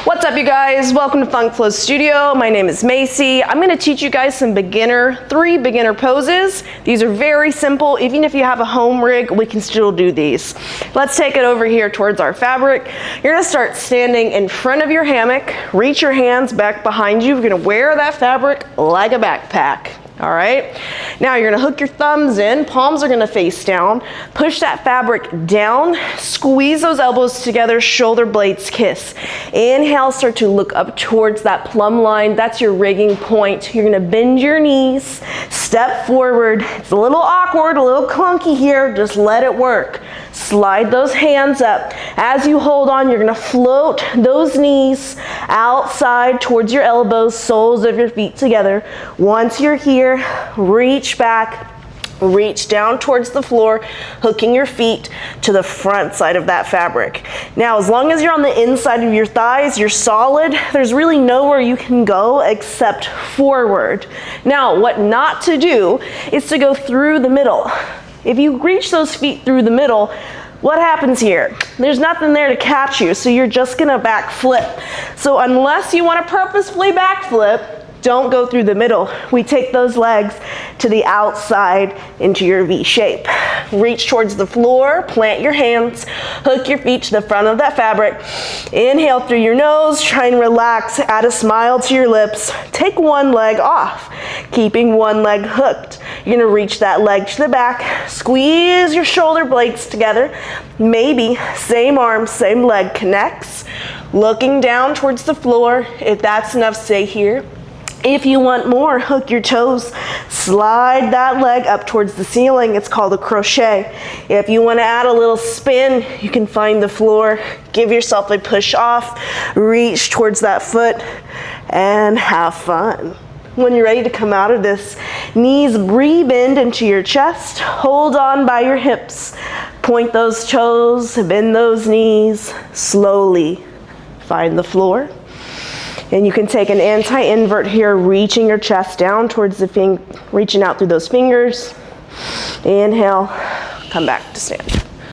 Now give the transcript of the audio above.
What's up, you guys? Welcome to Funk Flow Studio. My name is Macy. I'm going to teach you guys three beginner poses. These are very simple. Even if you have a home rig, we can still do these. Let's take it over here towards our fabric. You're going to start standing in front of your hammock. Reach your hands back behind you. You're going to wear that fabric like a backpack. All right, now you're gonna hook your thumbs in, palms are gonna face down, push that fabric down, squeeze those elbows together, shoulder blades kiss. Inhale, start to look up towards that plumb line. That's your rigging point. You're gonna bend your knees, step forward. It's a little awkward, a little clunky here, just let it work. Slide those hands up. As you hold on, you're gonna float those knees outside towards your elbows, soles of your feet together. Once you're here, reach back, reach down towards the floor, hooking your feet to the front side of that fabric. Now, as long as you're on the inside of your thighs, you're solid, there's really nowhere you can go except forward. Now, what not to do is to go through the middle. If you reach those feet through the middle, what happens here? There's nothing there to catch you, so you're just gonna back flip. So unless you wanna purposefully backflip, don't go through the middle. We take those legs to the outside into your V shape. Reach towards the floor, plant your hands, hook your feet to the front of that fabric. Inhale through your nose, try and relax, add a smile to your lips. Take one leg off, keeping one leg hooked. You're gonna reach that leg to the back, squeeze your shoulder blades together. Maybe same arm, same leg connects. Looking down towards the floor. If that's enough, stay here. If you want more, hook your toes, slide that leg up towards the ceiling. It's called a crochet. If you want to add a little spin, you can find the floor, give yourself a push off, reach towards that foot, and have fun. When you're ready to come out of this, knees re-bend into your chest, hold on by your hips, point those toes, bend those knees, slowly find the floor. And you can take an anti-invert here, reaching your chest down towards the reaching out through those fingers. Inhale, come back to stand.